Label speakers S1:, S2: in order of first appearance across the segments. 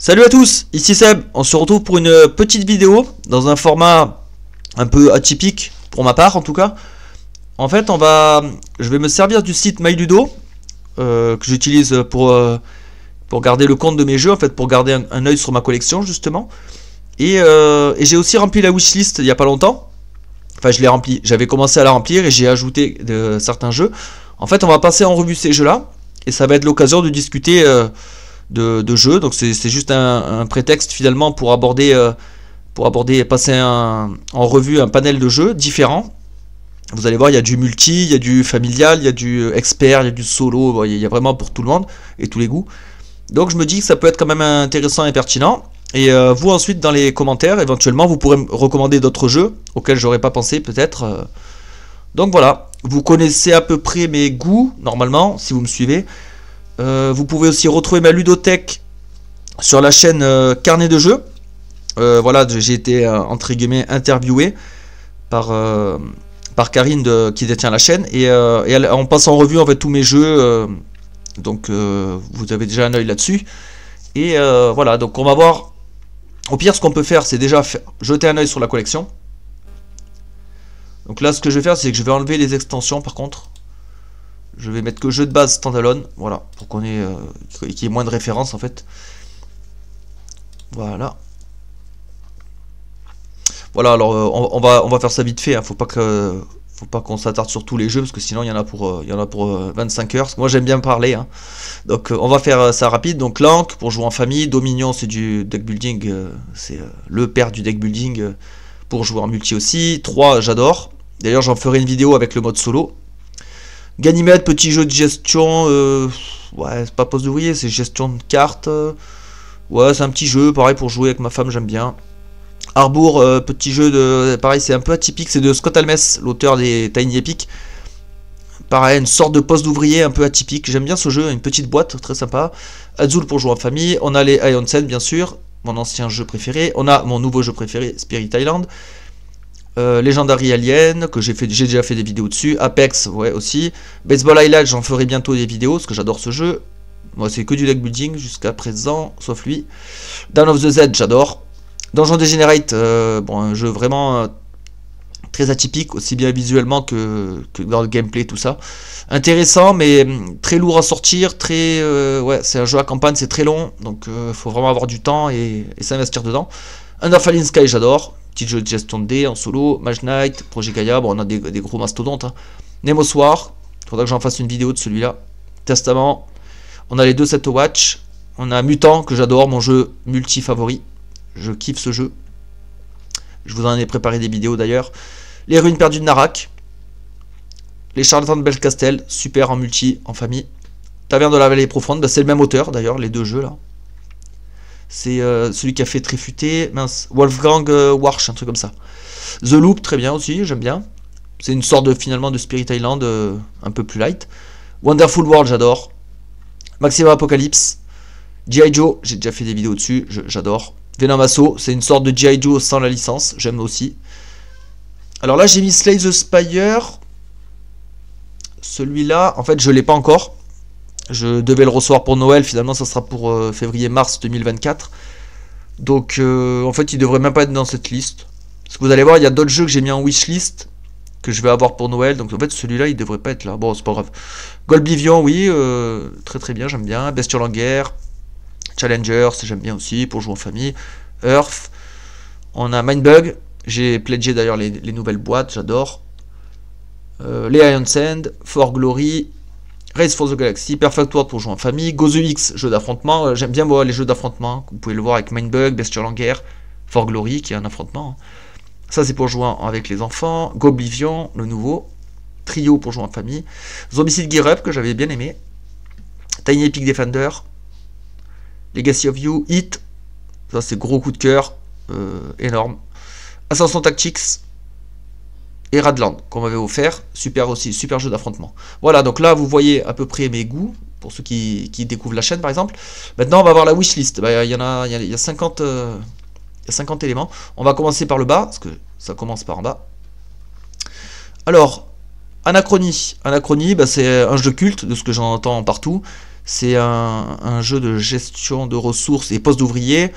S1: Salut à tous, ici Seb, on se retrouve pour une petite vidéo dans un format un peu atypique, pour ma part en tout cas. En fait, je vais me servir du site MyLudo, que j'utilise pour garder le compte de mes jeux, en fait, pour garder un œil sur ma collection justement. Et j'ai aussi rempli la wishlist il n'y a pas longtemps. Enfin, je l'ai rempli, j'avais commencé à la remplir et j'ai ajouté certains jeux. En fait, on va passer en revue ces jeux-là, et ça va être l'occasion de discuter de jeux. Donc c'est juste un prétexte finalement pour passer en revue un panel de jeux différents. Vous allez voir, il y a du multi, il y a du familial, il y a du expert, il y a du solo, il y a vraiment pour tout le monde et tous les goûts. Donc je me dis que ça peut être quand même intéressant et pertinent. Et vous ensuite dans les commentaires, éventuellement vous pourrez me recommander d'autres jeux auxquels j'aurais pas pensé peut-être. Donc voilà, vous connaissez à peu près mes goûts normalement si vous me suivez. Vous pouvez aussi retrouver ma ludothèque sur la chaîne Carnet de jeux. Voilà, j'ai été entre guillemets interviewé par Karine qui détient la chaîne et on passe en revue en fait tous mes jeux. Donc vous avez déjà un œil là-dessus. Et voilà, donc on va voir. Au pire, ce qu'on peut faire, c'est déjà jeter un œil sur la collection. Donc là, ce que je vais faire, c'est que je vais enlever les extensions par contre. Je vais mettre que jeu de base standalone, voilà, pour qu'il y ait moins de références en fait. Voilà. Voilà, alors on va faire ça vite fait, hein. Faut pas qu'on s'attarde sur tous les jeux, parce que sinon il y en a pour 25 heures. Parce que moi j'aime bien parler, hein. Donc on va faire ça rapide. Donc Lank pour jouer en famille, Dominion c'est du deck building, c'est le père du deck building pour jouer en multi aussi. 3 j'adore. D'ailleurs j'en ferai une vidéo avec le mode solo. Ganymède, petit jeu de gestion, ouais, c'est pas poste d'ouvrier, c'est gestion de cartes. Ouais, c'est un petit jeu, pareil pour jouer avec ma femme, j'aime bien. Harbour, petit jeu de. Pareil, c'est un peu atypique, c'est de Scott Almes, l'auteur des Tiny Epic. Pareil, une sorte de poste d'ouvrier un peu atypique, j'aime bien ce jeu, une petite boîte, très sympa. Azul pour jouer en famille, on a les Ionsen, bien sûr, mon ancien jeu préféré. On a mon nouveau jeu préféré, Spirit Island. Legendary Alien, que j'ai déjà fait des vidéos dessus. Apex, ouais, aussi. Baseball Highlight, j'en ferai bientôt des vidéos, parce que j'adore ce jeu. Moi, c'est que du deck building jusqu'à présent, sauf lui. Dawn of the Z, j'adore. Dungeon Degenerate, bon, un jeu vraiment très atypique, aussi bien visuellement que dans le gameplay, tout ça. Intéressant, mais très lourd à sortir, ouais, c'est un jeu à campagne, c'est très long, donc faut vraiment avoir du temps et s'investir dedans. Under Falling Sky, j'adore. Petit jeu de gestion de dés en solo. Mage Knight, Projet Gaia, bon, on a des gros mastodontes, hein. Nemos War, faudra que j'en fasse une vidéo de celui-là. Testament, on a les 2 Set Watch. On a Mutant, que j'adore, mon jeu multi favori. Je kiffe ce jeu. Je vous en ai préparé des vidéos d'ailleurs. Les Ruines perdues de Narak. Les Charlatans de Belcastel, super en multi, en famille. Taverne de la Vallée Profonde, bah, c'est le même auteur d'ailleurs, les deux jeux là. C'est celui qui a fait Tréfuté, mince, Wolfgang Warsch, un truc comme ça. The Loop, très bien aussi, j'aime bien. C'est une sorte finalement de Spirit Island un peu plus light. Wonderful World, j'adore. Maximum Apocalypse. G.I. Joe, j'ai déjà fait des vidéos dessus, j'adore. Venom Assault, c'est une sorte de G.I. Joe sans la licence, j'aime aussi. Alors là, j'ai mis Slay the Spire. Celui-là, en fait, je ne l'ai pas encore. Je devais le recevoir pour Noël, finalement ça sera pour février-mars 2024. Donc en fait il devrait même pas être dans cette liste. Parce que vous allez voir, il y a d'autres jeux que j'ai mis en wishlist que je vais avoir pour Noël. Donc en fait celui-là il devrait pas être là. Bon c'est pas grave. Golblivion, oui, très très bien, j'aime bien. Bestiole en guerre. Challengers, j'aime bien aussi pour jouer en famille. Earth. On a Mindbug. J'ai pledgé d'ailleurs les nouvelles boîtes, j'adore. Les Iron Sand. For Glory. Race for the Galaxy, Perfect World pour jouer en famille, Go the X, jeu d'affrontement, j'aime bien moi les jeux d'affrontement, vous pouvez le voir avec Mindbug, Bestiole en guerre, For Glory qui est un affrontement. Ça c'est pour jouer avec les enfants, Golblivion, le nouveau, Trio pour jouer en famille, Zombicide Gear Up que j'avais bien aimé, Tiny Epic Defender, Legacy of You, Hit, ça c'est gros coup de cœur, énorme, Ascension Tactics, et Radland qu'on m'avait offert, super aussi, super jeu d'affrontement. Voilà, donc là vous voyez à peu près mes goûts, pour ceux qui découvrent la chaîne par exemple. Maintenant on va voir la wishlist, bah, il y a 50 éléments. On va commencer par le bas, parce que ça commence par en bas. Alors, Anachronie, bah, c'est un jeu culte, de ce que j'en entends partout. C'est un jeu de gestion de ressources et poste d'ouvrier.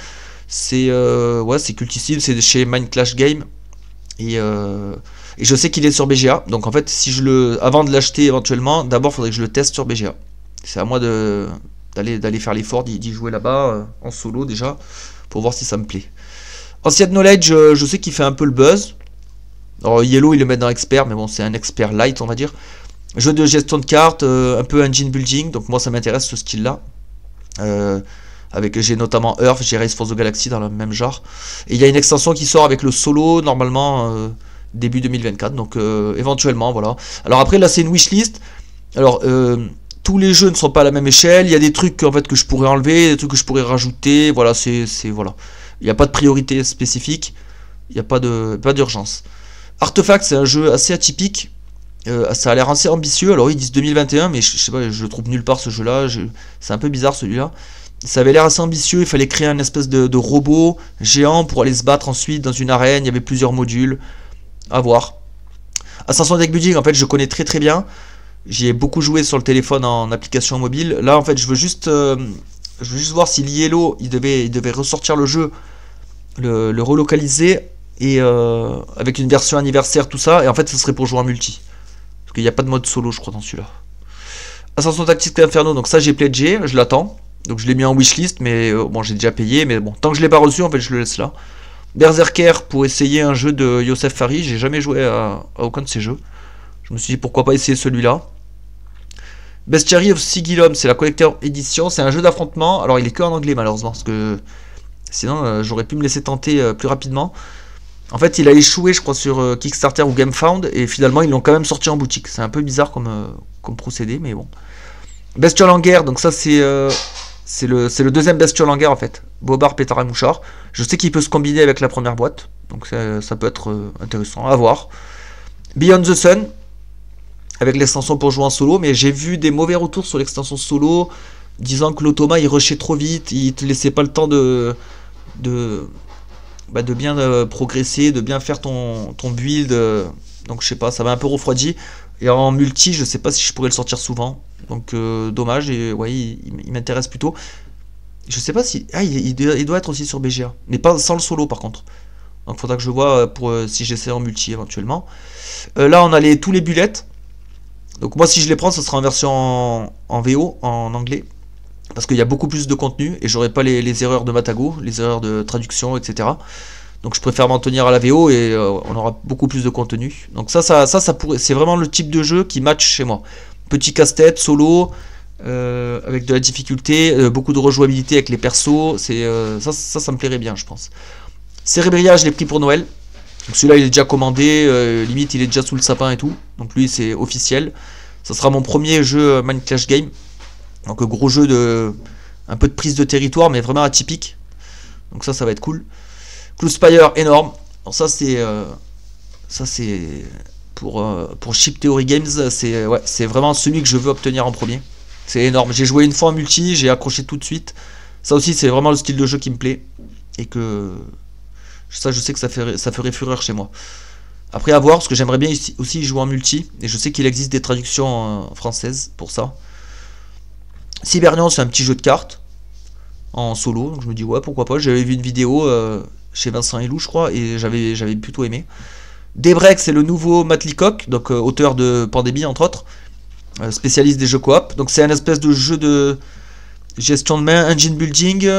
S1: C'est ouais, c'est cultissime, c'est chez Mind Clash Game. Et je sais qu'il est sur BGA. Donc en fait, si avant de l'acheter éventuellement, d'abord il faudrait que je le teste sur BGA. C'est à moi d'aller faire l'effort d'y jouer là-bas en solo déjà pour voir si ça me plaît. Ancient Knowledge, je sais qu'il fait un peu le buzz. Alors Yellow, il le met dans expert, mais bon, c'est un expert light, on va dire. Jeu de gestion de cartes, un peu engine building, donc moi ça m'intéresse ce style-là. J'ai notamment Earth, j'ai Race for the Galaxy dans le même genre. Et il y a une extension qui sort avec le solo, normalement début 2024, donc éventuellement, voilà. Alors après, là c'est une wishlist. Alors, tous les jeux ne sont pas à la même échelle, il y a des trucs en fait que je pourrais enlever, des trucs que je pourrais rajouter, voilà, voilà. Il n'y a pas de priorité spécifique, il n'y a pas d'urgence. Artefact, c'est un jeu assez atypique. Ça a l'air assez ambitieux. Alors ils disent 2021, mais je sais pas, je trouve nulle part ce jeu-là. C'est un peu bizarre celui-là. Ça avait l'air assez ambitieux. Il fallait créer un espèce de robot géant pour aller se battre ensuite dans une arène. Il y avait plusieurs modules. À voir. Ascension Deck Building, en fait, je connais très très bien. J'y ai beaucoup joué sur le téléphone en application mobile. Là, en fait, je veux juste voir si Yellow, il devait ressortir le jeu, le relocaliser et avec une version anniversaire, tout ça. Et en fait, ce serait pour jouer en multi. Il n'y a pas de mode solo, je crois, dans celui-là. Ascension Tactique Inferno, donc ça j'ai pledgé, je l'attends. Donc je l'ai mis en wishlist, mais bon, j'ai déjà payé, mais bon, tant que je l'ai pas reçu, en fait, je le laisse là. Berserker, pour essayer un jeu de Youssef Fari, j'ai jamais joué à aucun de ces jeux. Je me suis dit pourquoi pas essayer celui-là. Bestiary of Sigilum, c'est la collector édition, c'est un jeu d'affrontement. Alors il est que en anglais malheureusement, parce que sinon j'aurais pu me laisser tenter plus rapidement. En fait, il a échoué, je crois, sur Kickstarter ou GameFound, et finalement, ils l'ont quand même sorti en boutique. C'est un peu bizarre comme procédé, mais bon. Bestiole en guerre, donc ça, c'est le deuxième Bestiole en guerre, en fait. Bobard, Pétard et Mouchard. Je sais qu'il peut se combiner avec la première boîte, donc ça peut être intéressant à voir. Beyond the Sun, avec l'extension pour jouer en solo, mais j'ai vu des mauvais retours sur l'extension solo, disant que l'automa, il rushait trop vite, il te laissait pas le temps de bien progresser, de bien faire ton build, donc je sais pas, ça m'a un peu refroidi. Et en multi, je sais pas si je pourrais le sortir souvent, donc dommage. Et ouais, il m'intéresse plutôt. Je sais pas si il doit être aussi sur BGA, mais pas sans le solo par contre. Donc faudra que je vois pour si j'essaie en multi éventuellement. Là on a tous les bullets. Donc moi si je les prends, ce sera en version en VO, en anglais. Parce qu'il y a beaucoup plus de contenu et j'aurai pas les erreurs de Matago, les erreurs de traduction, etc. Donc je préfère m'en tenir à la VO et on aura beaucoup plus de contenu. Donc ça pourrait, c'est vraiment le type de jeu qui match chez moi. Petit casse-tête, solo, avec de la difficulté, beaucoup de rejouabilité avec les persos. Ça me plairait bien, je pense. Cerebria, je l'ai pris pour Noël. Donc celui-là il est déjà commandé, limite il est déjà sous le sapin et tout. Donc lui c'est officiel. Ça sera mon premier jeu Mind Clash Game. Donc gros jeu un peu de prise de territoire, mais vraiment atypique. Donc ça va être cool. Cloudspire, énorme. Alors ça c'est pour Chip Theory Games, c'est vraiment celui que je veux obtenir en premier. C'est énorme. J'ai joué une fois en multi, j'ai accroché tout de suite. Ça aussi c'est vraiment le style de jeu qui me plaît et que ça je sais que ça ferait fureur chez moi. Après à voir, parce que j'aimerais bien aussi jouer en multi et je sais qu'il existe des traductions françaises pour ça. Cybernian, c'est un petit jeu de cartes en solo, donc je me dis ouais pourquoi pas. J'avais vu une vidéo chez Vincent Elou je crois et j'avais plutôt aimé. Daybreak, c'est le nouveau Matt Leacock, donc auteur de Pandémie entre autres, spécialiste des jeux coop. Donc c'est un espèce de jeu de gestion de main, engine building,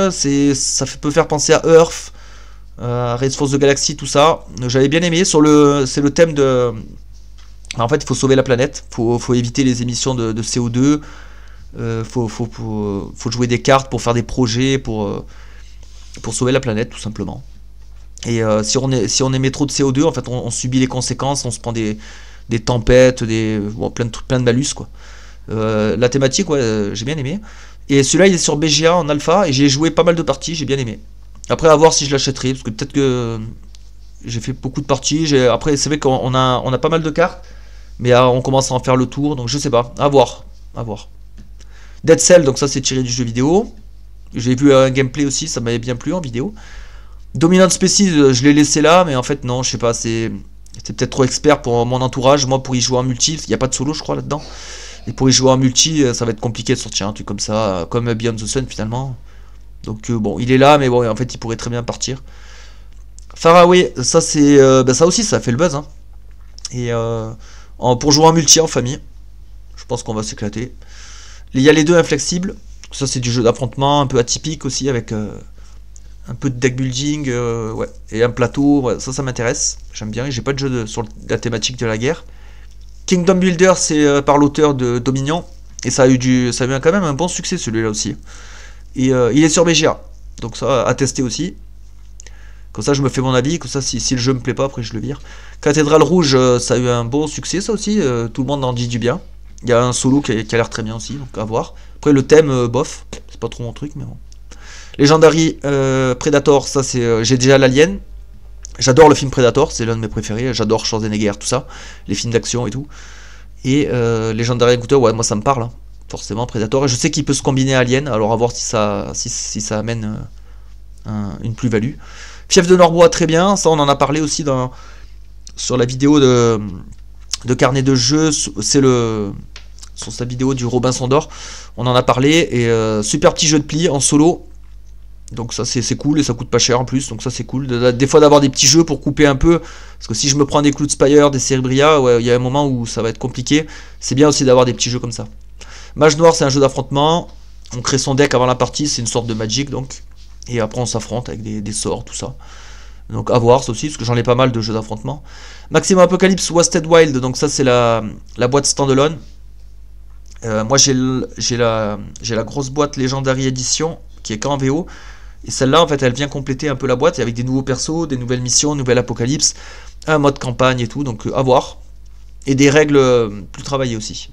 S1: peut faire penser à Earth, Race for the Galaxy, tout ça. J'avais bien aimé. C'est le thème de, en fait il faut sauver la planète, faut éviter les émissions de CO2. Faut jouer des cartes pour faire des projets pour sauver la planète tout simplement. Et si on émet trop de CO2, en fait on subit les conséquences, on se prend des tempêtes, plein de malus quoi. La thématique ouais, j'ai bien aimé. Et celui-là il est sur BGA en alpha et j'ai joué pas mal de parties, j'ai bien aimé. Après à voir si je l'achèterai, parce que peut-être que j'ai fait beaucoup de parties. Après c'est vrai qu'on a pas mal de cartes, mais on commence à en faire le tour, donc je sais pas, à voir. Dead Cell, donc ça c'est tiré du jeu vidéo. J'ai vu un gameplay aussi, ça m'avait bien plu en vidéo. Dominant Species, je l'ai laissé là, mais en fait non, je sais pas, c'est peut-être trop expert pour mon entourage. Moi pour y jouer en multi, il n'y a pas de solo je crois là-dedans. Et pour y jouer en multi, ça va être compliqué de sortir un truc comme ça, comme Beyond the Sun finalement. Donc bon, il est là, mais bon, en fait, il pourrait très bien partir. Faraway, ça c'est, ça aussi, ça fait le buzz, hein. Et pour jouer en multi en famille, je pense qu'on va s'éclater. Il y a les deux inflexibles. Ça c'est du jeu d'affrontement un peu atypique aussi, avec un peu de deck building, ouais, et un plateau. Ouais, ça m'intéresse. J'aime bien. J'ai pas de jeu sur la thématique de la guerre. Kingdom Builder, c'est par l'auteur de Dominion, et ça a eu quand même un bon succès celui-là aussi. Et il est sur BGA, donc ça à tester aussi. Comme ça je me fais mon avis, comme ça si le jeu me plaît pas, après je le vire. Cathédrale Rouge, ça a eu un bon succès ça aussi, tout le monde en dit du bien. Il y a un solo qui a l'air très bien aussi, donc à voir. Après le thème, bof, c'est pas trop mon truc, mais bon. Legendary Predator, ça c'est, j'ai déjà l'Alien. J'adore le film Predator, c'est l'un de mes préférés, j'adore Schwarzenegger, tout ça, les films d'action et tout. Et Legendary Encounter, ouais, moi ça me parle, hein, forcément, Predator. Et je sais qu'il peut se combiner à Alien, alors à voir si ça amène une plus-value. Fief de Norbois, très bien, ça on en a parlé aussi sur la vidéo de carnet de jeu, c'est sur sa vidéo du Robinson d'Or, on en a parlé, et super petit jeu de pli en solo. Donc ça c'est cool, et ça coûte pas cher en plus, donc ça c'est cool. Des fois d'avoir des petits jeux pour couper un peu, parce que si je me prends des Cloud Spire, des Cerebria, ouais, il y a un moment où ça va être compliqué. C'est bien aussi d'avoir des petits jeux comme ça. Mage Noir, c'est un jeu d'affrontement, on crée son deck avant la partie, c'est une sorte de Magic donc, et après on s'affronte avec des sorts, tout ça. Donc à voir ça aussi, parce que j'en ai pas mal de jeux d'affrontement. Maximum Apocalypse Wasted Wild, donc ça c'est la boîte standalone. Moi j'ai la grosse boîte Legendary Edition, qui est qu'en VO. Et celle-là, en fait, elle vient compléter un peu la boîte, avec des nouveaux persos, des nouvelles missions, nouvelle apocalypse, un mode campagne et tout, donc à voir. Et des règles plus travaillées aussi.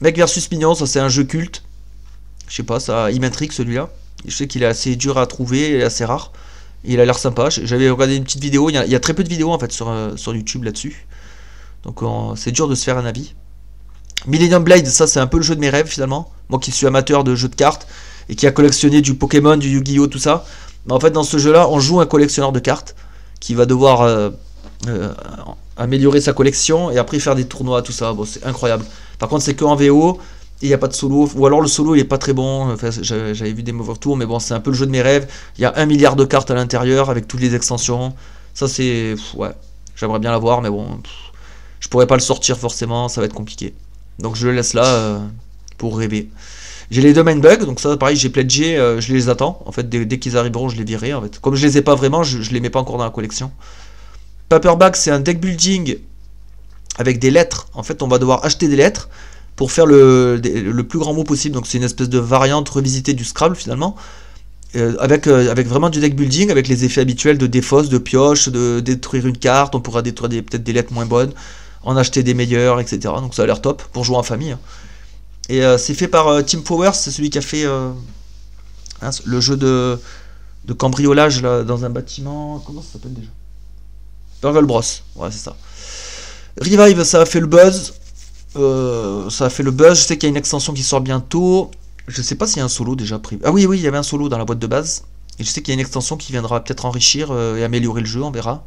S1: Mec versus Minion, ça c'est un jeu culte. Je sais pas, ça, il m'intrigue celui-là. Je sais qu'il est assez dur à trouver et assez rare. Et il a l'air sympa. J'avais regardé une petite vidéo, il y a très peu de vidéos en fait sur YouTube là-dessus. Donc c'est dur de se faire un avis. Millennium Blade, ça c'est un peu le jeu de mes rêves finalement. Moi qui suis amateur de jeux de cartes, et qui a collectionné du Pokémon, du Yu-Gi-Oh, tout ça. Mais en fait, dans ce jeu-là, on joue un collectionneur de cartes qui va devoir améliorer sa collection et après faire des tournois, tout ça. Bon, c'est incroyable. Par contre, c'est que en VO et il n'y a pas de solo. Ou alors le solo, il est pas très bon. Enfin, j'avais vu des mauvais retours, mais bon, c'est un peu le jeu de mes rêves. Il y a 1 milliard de cartes à l'intérieur avec toutes les extensions. Ça, c'est. Ouais, j'aimerais bien l'avoir, mais bon, je pourrais pas le sortir forcément, ça va être compliqué. Donc je le laisse là pour rêver. J'ai les deux main bugs, donc ça pareil, j'ai pledgé, je les attends. En fait, dès qu'ils arriveront, je les virerai. En fait. Comme je les ai pas vraiment, je les mets pas encore dans la collection. Paperback, c'est un deck building avec des lettres. En fait, on va devoir acheter des lettres pour faire le plus grand mot possible. Donc c'est une espèce de variante revisitée du Scrabble finalement. Avec vraiment du deck building, avec les effets habituels de défausse, de pioche, de détruire une carte. On pourra détruire peut-être des lettres moins bonnes, en acheter des meilleures, etc. Donc ça a l'air top pour jouer en famille. Hein. Et c'est fait par Team Powers, c'est celui qui a fait le jeu de cambriolage là, dans un bâtiment. Comment ça s'appelle déjà? Burgle Bros. Ouais, c'est ça. Revive, ça a fait le buzz. Je sais qu'il y a une extension qui sort bientôt. Je sais pas s'il y a un solo déjà pris. Ah oui, il y avait un solo dans la boîte de base. Et je sais qu'il y a une extension qui viendra peut-être enrichir et améliorer le jeu, on verra.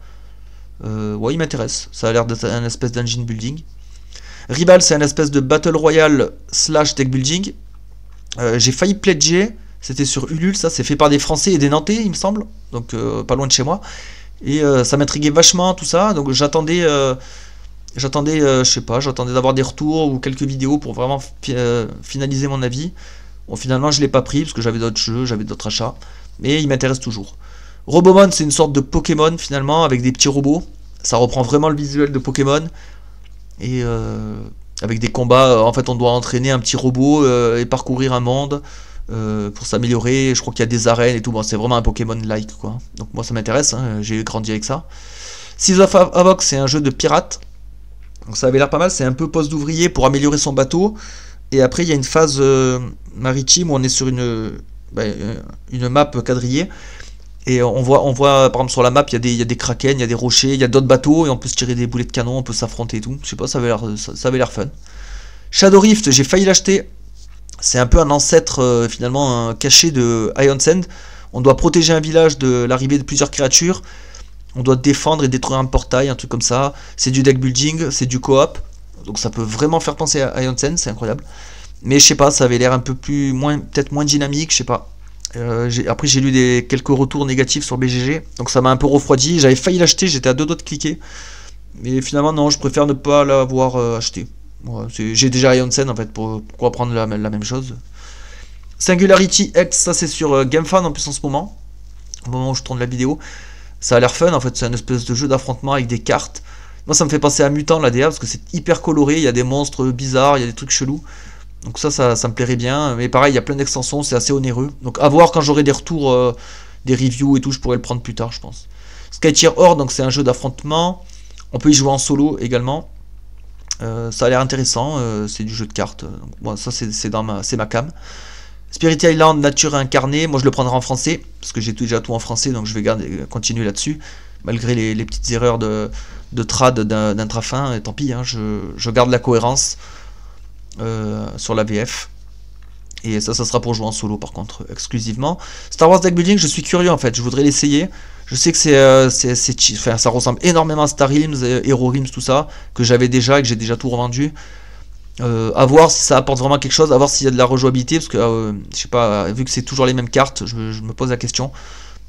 S1: Ouais, il m'intéresse. Ça a l'air d'être un espèce d'engine building. Ribal, c'est un espèce de Battle Royale / deck building. J'ai failli pledger. C'était sur Ulule, ça. C'est fait par des Français et des Nantais, il me semble. Donc, pas loin de chez moi. Et ça m'intriguait vachement, tout ça. Donc, j'attendais, je sais pas, j'attendais d'avoir des retours ou quelques vidéos pour vraiment finaliser mon avis. Bon, finalement, je l'ai pas pris parce que j'avais d'autres jeux, j'avais d'autres achats. Mais il m'intéresse toujours. Robomon, c'est une sorte de Pokémon, finalement, avec des petits robots. Ça reprend vraiment le visuel de Pokémon. Et avec des combats, en fait on doit entraîner un petit robot et parcourir un monde pour s'améliorer. Je crois qu'il y a des arènes et tout, bon, c'est vraiment un Pokémon-like quoi. Donc moi ça m'intéresse, hein, j'ai grandi avec ça. Seas of Havoc, c'est un jeu de pirate. Donc ça avait l'air pas mal, c'est un peu poste d'ouvrier pour améliorer son bateau. Et après il y a une phase maritime où on est sur une map quadrillée. Et on voit par exemple sur la map, il y a des kraken, il y a des rochers, il y a d'autres bateaux, et on peut se tirer des boulets de canon, on peut s'affronter et tout. Je sais pas, ça avait l'air fun. Shadow Rift, j'ai failli l'acheter. C'est un peu un ancêtre finalement caché de Iron Sand. On doit protéger un village de l'arrivée de plusieurs créatures. On doit défendre et détruire un portail, un truc comme ça. C'est du deck building, c'est du coop. Donc ça peut vraiment faire penser à Ion Sen, c'est incroyable. Mais je sais pas, ça avait l'air un peu plus, peut-être moins dynamique, je sais pas. Après j'ai lu quelques retours négatifs sur BGG, donc ça m'a un peu refroidi. J'avais failli l'acheter, j'étais à deux doigts de cliquer. Mais finalement non, je préfère ne pas l'avoir acheté. Ouais, j'ai déjà Ion Sen en fait, pourquoi prendre la même chose. Singularity X, ça c'est sur GameFan en plus en ce moment. Au moment où je tourne la vidéo. Ça a l'air fun en fait, c'est un espèce de jeu d'affrontement avec des cartes. Moi ça me fait penser à Mutant la DA parce que c'est hyper coloré, il y a des monstres bizarres, il y a des trucs chelous. Donc ça me plairait bien. Mais pareil, il y a plein d'extensions, c'est assez onéreux. Donc à voir quand j'aurai des retours, des reviews et tout, je pourrais le prendre plus tard je pense. Skytier Horde, donc c'est un jeu d'affrontement. On peut y jouer en solo également. Ça a l'air intéressant, c'est du jeu de cartes. Donc, bon, ça c'est ma cam. Spirit Island, nature incarnée, moi je le prendrai en français, parce que j'ai déjà tout en français, donc je vais continuer là-dessus, malgré les petites erreurs de trad d'intrafin, et tant pis, hein, je garde la cohérence sur la VF, et ça sera pour jouer en solo par contre, exclusivement. Star Wars Deck Building, je suis curieux en fait, je voudrais l'essayer, je sais que enfin, ça ressemble énormément à Star Realms, Hero Realms, tout ça, que j'avais déjà et que j'ai déjà tout revendu. À voir si ça apporte vraiment quelque chose, à voir s'il y a de la rejouabilité, parce que je sais pas, vu que c'est toujours les mêmes cartes, je me pose la question.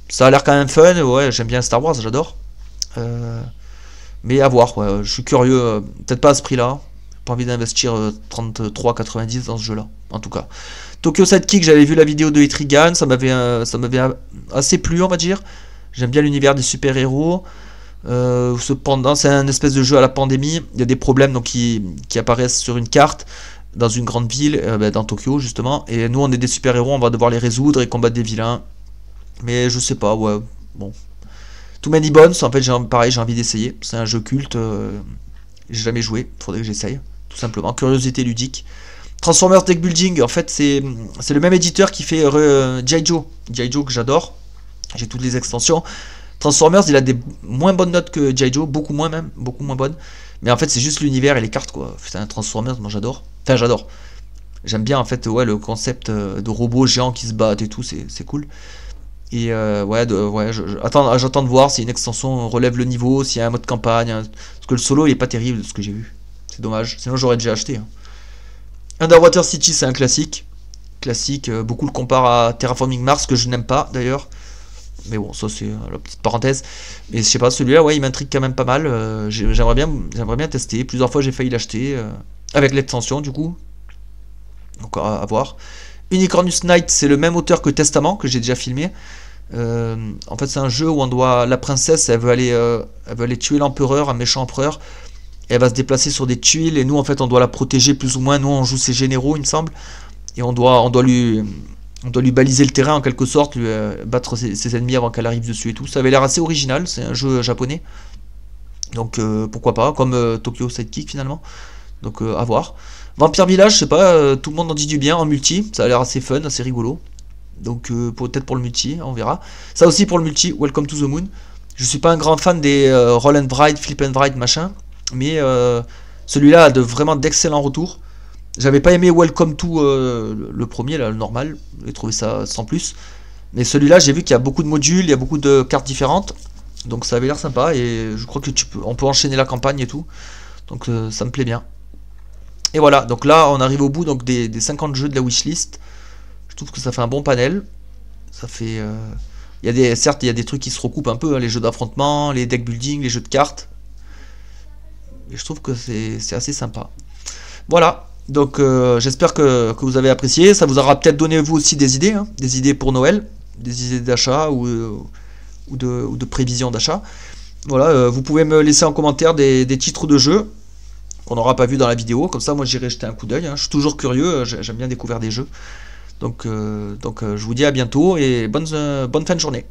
S1: Ça a l'air quand même fun, ouais, j'aime bien Star Wars, j'adore. Mais à voir, ouais, je suis curieux, peut-être pas à ce prix-là. Pas envie d'investir 33,90 dans ce jeu-là, en tout cas. Tokyo Sidekick, j'avais vu la vidéo de Etrigan, ça m'avait assez plu, on va dire. J'aime bien l'univers des super-héros. Cependant, c'est un espèce de jeu à la pandémie. Il y a des problèmes donc, qui apparaissent sur une carte dans une grande ville, dans Tokyo justement. Et nous, on est des super-héros, on va devoir les résoudre et combattre des vilains. Mais je sais pas, ouais, bon. Too Many Bones, en fait, pareil, j'ai envie d'essayer. C'est un jeu culte, j'ai jamais joué, faudrait que j'essaye, tout simplement. Curiosité ludique. Transformers Deck Building, en fait, c'est le même éditeur qui fait G.I. Joe. G.I. Joe que j'adore. J'ai toutes les extensions. Transformers, il a des moins bonnes notes que G.I. Joe, beaucoup moins même, beaucoup moins bonnes. Mais en fait, c'est juste l'univers et les cartes, quoi. Putain, Transformers, moi j'adore. Enfin, j'adore. J'aime bien, en fait, ouais, le concept de robots géants qui se battent et tout, c'est cool. Et ouais, j'attends de voir si une extension relève le niveau, s'il y a un mode campagne. Hein. Parce que le solo, il est pas terrible, de ce que j'ai vu. C'est dommage, sinon j'aurais déjà acheté. Hein. Underwater City, c'est un classique. Classique, beaucoup le comparent à Terraforming Mars, que je n'aime pas, d'ailleurs. Mais bon, ça c'est la petite parenthèse. Mais je sais pas, celui-là, ouais, il m'intrigue quand même pas mal. J'aimerais bien tester. Plusieurs fois, j'ai failli l'acheter avec l'extension, du coup. Donc à voir. Unicornus Night, c'est le même auteur que Testament que j'ai déjà filmé. En fait, c'est un jeu où on doit, la princesse, elle veut aller tuer l'empereur, un méchant empereur. Et elle va se déplacer sur des tuiles et nous, en fait, on doit la protéger plus ou moins. Nous, on joue ses généraux, il me semble. Et on doit lui baliser le terrain en quelque sorte, lui battre ses ennemis avant qu'elle arrive dessus et tout. Ça avait l'air assez original, c'est un jeu japonais. Donc pourquoi pas, comme Tokyo Sidekick finalement. Donc à voir. Vampire Village, je sais pas, tout le monde en dit du bien en multi, ça a l'air assez fun, assez rigolo. Donc peut-être pour le multi, on verra. Ça aussi pour le multi, Welcome to the Moon. Je suis pas un grand fan des Roll and Ride, Flip and Ride machin, mais celui-là a vraiment d'excellents retours. J'avais pas aimé Welcome to le premier, là, le normal, j'ai trouvé ça sans plus. Mais celui-là, j'ai vu qu'il y a beaucoup de modules, il y a beaucoup de cartes différentes. Donc ça avait l'air sympa et je crois que on peut enchaîner la campagne et tout. Donc ça me plaît bien. Et voilà, donc là on arrive au bout donc, des 50 jeux de la wishlist. Je trouve que ça fait un bon panel. Ça fait... certes, il y a des trucs qui se recoupent un peu, hein, les jeux d'affrontement, les deck building, les jeux de cartes. Et je trouve que c'est assez sympa. Voilà. Donc j'espère que vous avez apprécié, ça vous aura peut-être donné vous aussi des idées, hein, des idées pour Noël, des idées d'achat ou de prévision d'achat. Voilà, vous pouvez me laisser en commentaire des titres de jeux qu'on n'aura pas vu dans la vidéo, comme ça moi j'irai jeter un coup d'œil, hein. Je suis toujours curieux, j'aime bien découvrir des jeux. Donc je vous dis à bientôt et bonne fin de journée.